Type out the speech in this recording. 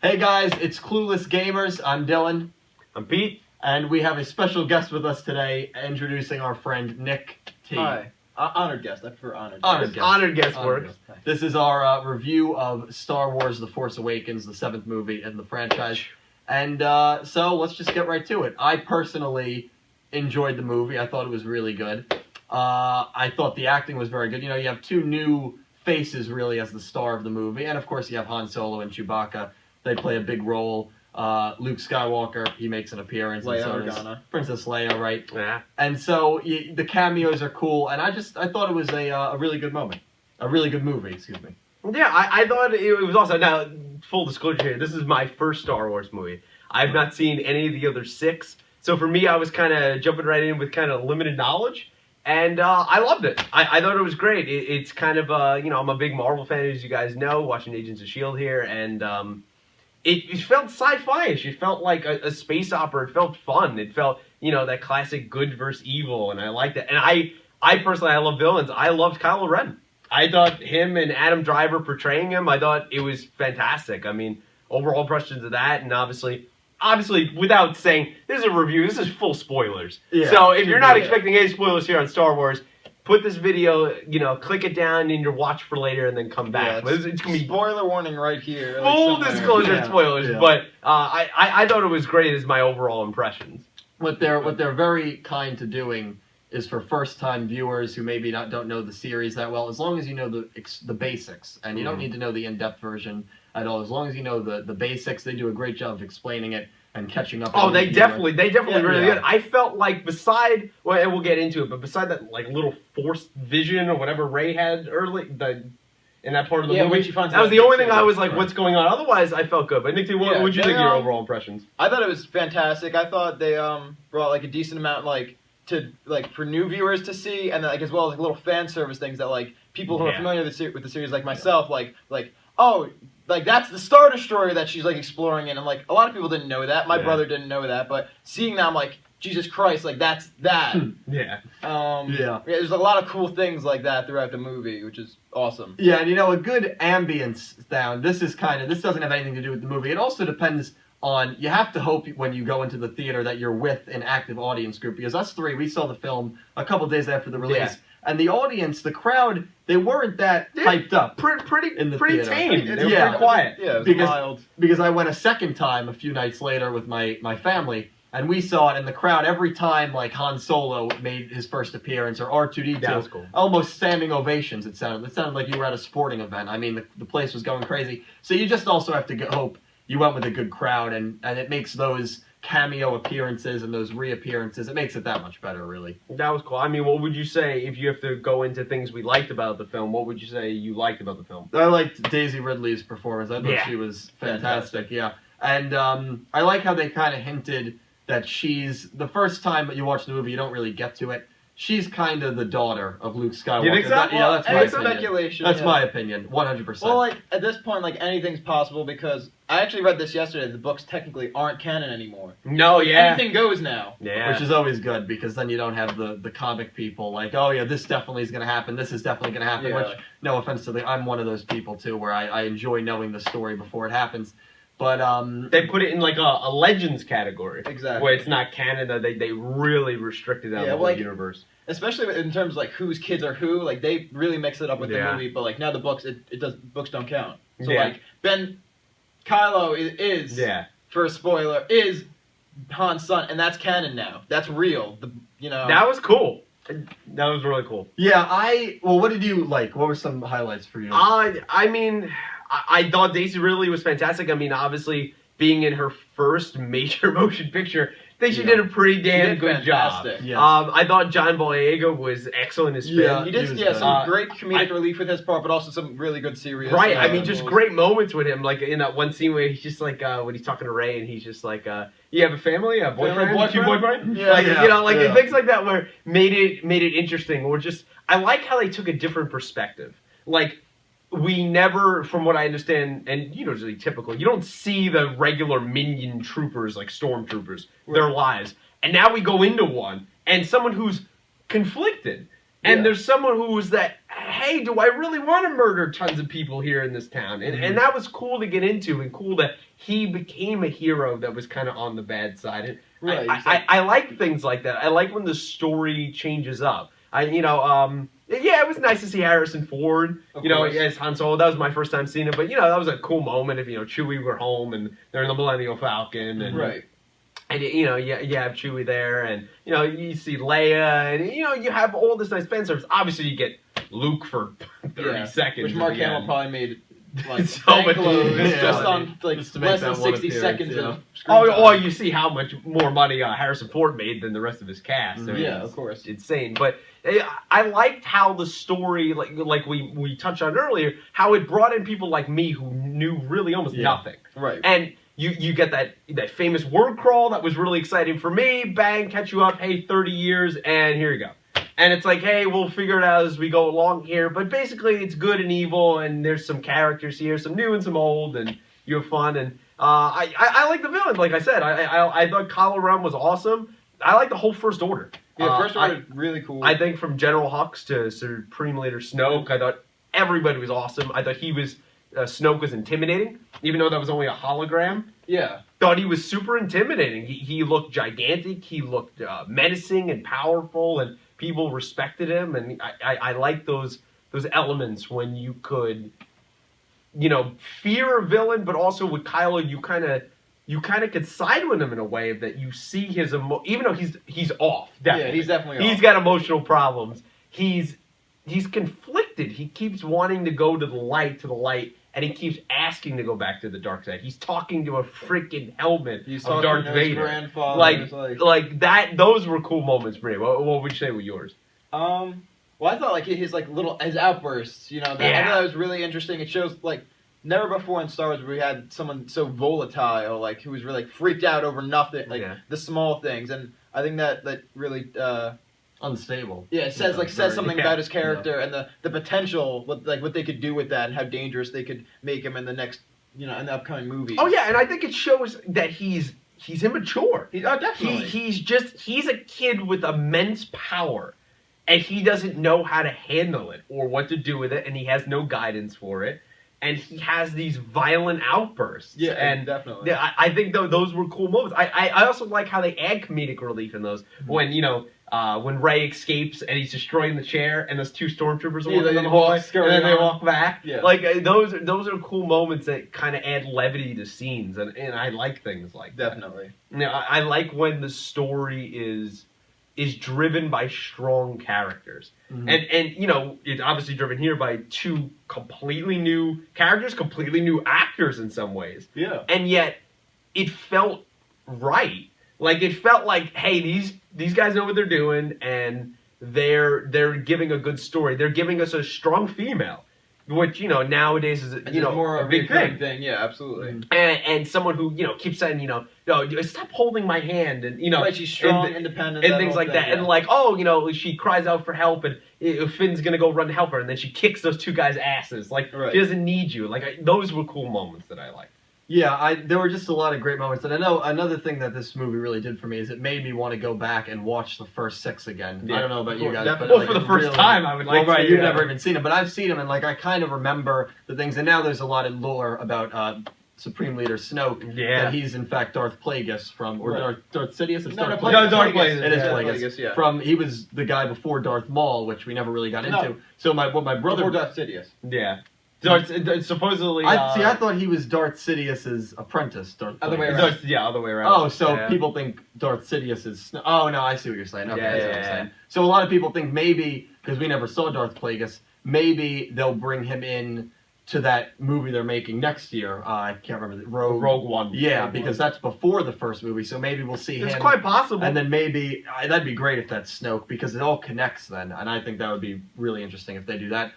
Hey guys, it's Clueless Gamers. I'm Dylan. I'm Pete. And we have a special guest with us today, introducing our friend Nick T. Hi. Honored guest. I prefer honored guest. Honored guest works. This is our review of Star Wars The Force Awakens, the 7th movie in the franchise. And so let's just get right to it. I personally enjoyed the movie. I thought it was really good. I thought the acting was very good. You know, you have two new faces really as the star of the movie. And of course you have Han Solo and Chewbacca. They play a big role. Luke Skywalker, he makes an appearance. Leia and so Organa. Princess Leia, right? Yeah. And so the cameos are cool, and I thought it was a really good moment. A really good movie, excuse me. Yeah, I thought it was awesome. Now, full disclosure here, this is my first Star Wars movie. I've not seen any of the other 6. So for me, I was kind of jumping right in with kind of limited knowledge. And I loved it. I thought it was great. It's kind of, I'm a big Marvel fan, as you guys know, watching Agents of S.H.I.E.L.D. here. And it felt sci-fi-ish. It felt like a space opera. It felt fun. It felt, that classic good versus evil. And I liked it. And I personally, I love villains. I loved Kylo Ren. I thought him and Adam Driver portraying him, I thought it was fantastic. I mean, overall impressions of that. And obviously, without saying, this is a review, this is full spoilers. Yeah, so if you're not expecting any spoilers here on Star Wars, put this video, click it down in your watch for later and then come back. Yeah, it's going to be spoiler warning right here. Full disclosure spoilers, but I thought it was great as my overall impressions. What they're very kind to doing is for first-time viewers who maybe don't know the series that well, as long as you know the basics, and you don't need to know the in-depth version at all. As long as you know the basics, they do a great job of explaining it and catching up. Oh, they definitely really good. I felt like and we'll get into it, but beside that like little force vision or whatever Rey had early, in that part of the movie, when she finds that was the only thing I was like, right. What's going on? Otherwise, I felt good. But Nick, what would you think of your overall impressions? I thought it was fantastic. I thought they brought like a decent amount for new viewers to see, and as well as little fan service things that people who are familiar with the series like myself that's the Star Destroyer that she's exploring in, and a lot of people didn't know that. My brother didn't know that, but seeing that I'm like, Jesus Christ, that's that. There's a lot of cool things like that throughout the movie, which is awesome. Yeah, and a good ambience sound. This doesn't have anything to do with the movie. It also depends on, you have to hope when you go into the theater that you're with an active audience group, because us three, we saw the film a couple days after the release, and the audience, the crowd, they weren't that hyped up. Pretty in the pretty theater. tame. They were pretty quiet. Yeah, it was mild. Because I went a second time a few nights later with my family, and we saw it in the crowd every time Han Solo made his first appearance, or R2-D2. That was cool. Almost standing ovations, it sounded. It sounded like you were at a sporting event. I mean, the place was going crazy. So you just also have to hope you went with a good crowd, and it makes those cameo appearances and those reappearances, it makes it that much better, really. That was cool. I mean, what would you say, if you have to go into things we liked about the film, what would you say you liked about the film? I liked Daisy Ridley's performance. I thought she was fantastic, yeah. And I like how they kind of hinted that she's, the first time that you watch the movie, you don't really get to it. She's kind of the daughter of Luke Skywalker. You think so? That's my opinion. Speculation. That's my opinion, 100%. Well, at this point, anything's possible, because I actually read this yesterday. The books technically aren't canon anymore. No, Anything goes now. Yeah. Which is always good, because then you don't have the comic people oh yeah, this definitely is going to happen, this is definitely going to happen, which, no offense to I'm one of those people too, where I enjoy knowing the story before it happens. But they put it in a Legends category. Exactly. Where it's not canon, they really restricted out the whole universe. Especially in terms of whose kids are who, they really mix it up with the movie, but now the books, books don't count. So Kylo is for a spoiler, is Han's son, and that's canon now. That's real. That was cool. That was really cool. Yeah, what did you like? What were some highlights for you? I mean, I thought Daisy Ridley was fantastic. I mean, obviously, being in her first major motion picture, I think she did a pretty damn good job. Yes. I thought John Boyega was excellent as Finn. Yeah, he did some great comedic relief with his part, but also some really good serious. Right, I mean, just great moments with him. In that one scene where he's just when he's talking to Rey, and he's just you have a family, a boyfriend, two boyfriend? Things like that where made it interesting. Or just, I like how they took a different perspective. We never, from what I understand, and usually typical, you don't see the regular minion troopers like stormtroopers, their lives. And now we go into one, and someone who's conflicted. And there's someone who's hey, do I really want to murder tons of people here in this town? And that was cool to get into, and cool that he became a hero that was kind of on the bad side. And Right, I like things like that. I like when the story changes up. Yeah, it was nice to see Harrison Ford, Of you know, course. as Han Solo. That was my first time seeing it, but you know, that was a cool moment. If Chewie were home and they're in the Millennium Falcon, and Right. and you have Chewie there, and you see Leia, and you have all this nice fan service. Obviously, you get Luke for 30 seconds, Which Mark at the Hamill end. probably made like So bank much- loads yeah, just on like just to make less that than one 60 appearance, seconds yeah. of screen time. Oh, you see how much more money Harrison Ford made than the rest of his cast. I mean, Yeah, it's of course. insane. But I liked how the story, like we touched on earlier, how it brought in people like me who knew really almost nothing. Right. And you get that famous word crawl that was really exciting for me. Bang, catch you up. Hey, 30 years, and here you go. And it's like, hey, we'll figure it out as we go along here. But basically, it's good and evil, and there's some characters here, some new and some old, and you have fun. And I like the villains, like I said. I thought Kylo Ren was awesome. I like the whole First Order. Yeah, First Order really cool. I think from General Hux to Supreme Leader Snoke, I thought everybody was awesome. I thought Snoke was intimidating, even though that was only a hologram. Yeah. Thought he was super intimidating. He looked gigantic. He looked menacing and powerful, and people respected him. And I like those elements when you could, fear a villain, but also with Kylo, you kind of could side with him in a way that you see his even though he's off. Definitely. Yeah, he's definitely He's off. got emotional problems. He's conflicted. He keeps wanting to go to the light, and he keeps asking to go back to the dark side. He's talking to a freaking helmet He's of talking Darth to his Vader. grandfather. Like that. Those were cool moments for me. What would you say were yours? Well, I thought like his his outbursts. I thought that was really interesting. It shows like never before in Star Wars we had someone so volatile, like who was really like freaked out over nothing, like the small things. And I think that really Unstable. yeah, it says Very- something about his character and the potential, what they could do with that and how dangerous they could make him in the next, in the upcoming movies. Oh yeah, and I think it shows that he's immature. Definitely. He's a kid with immense power, and he doesn't know how to handle it or what to do with it, and he has no guidance for it, and he has these violent outbursts. Yeah, and definitely. Yeah, I think those were cool moments. I also like how they add comedic relief in those when Rey escapes and he's destroying the chair, and those two stormtroopers are Yeah, walking they down the hallway, walk and then they scurrying walk back. Yeah. Like those are cool moments that kind of add levity to scenes, and I like things like that. Definitely. I like when the story is driven by strong characters. Mhm. And it's obviously driven here by two completely new characters, completely new actors in some ways. Yeah. And yet it felt right. Like it felt like, hey, these guys know what they're doing, and they're giving a good story. They're giving us a strong female, which nowadays is more a big thing. Yeah, absolutely. And someone who keeps saying no, stop holding my hand, and Right, she's strong, and, independent, and that things whole like thing, that, yeah. and like she cries out for help, and Finn's gonna go run and help her, and then she kicks those two guys' asses. Like Right. she doesn't need you. Those were cool moments that I liked. Yeah, there were just a lot of great moments, and I know another thing that this movie really did for me is it made me want to go back and watch the first 6 again. Yeah. I don't know about you guys, but Well, for the first time, I would like right, to. you've never even seen them, but I've seen them, and I kind of remember the things. And now there's a lot of lore about Supreme Leader Snoke. Yeah. That he's in fact Darth Plagueis from, or Right. Darth Sidious. It's No, Darth no, Plagueis. Darth Plagueis. It is Yeah, Plagueis. Plagueis, yeah. From he was the guy before Darth Maul, which we never really got No. into. So my brother. Before Darth Sidious. Yeah. Supposedly. I thought he was Darth Sidious's apprentice. Darth Other way Plagueis. around. Other way around. Oh, so Yeah. people think Darth Sidious is... Oh, no, I see what you're saying. Okay, I see what Yeah. you're saying. So a lot of people think maybe, because we never saw Darth Plagueis, maybe they'll bring him in to that movie they're making next year. I can't remember. Rogue One. Yeah, Rogue because One. that's before the first movie, so maybe we'll see It's him. quite possible. And then maybe... that'd be great if that's Snoke, because it all connects then, and I think that would be really interesting if they do that.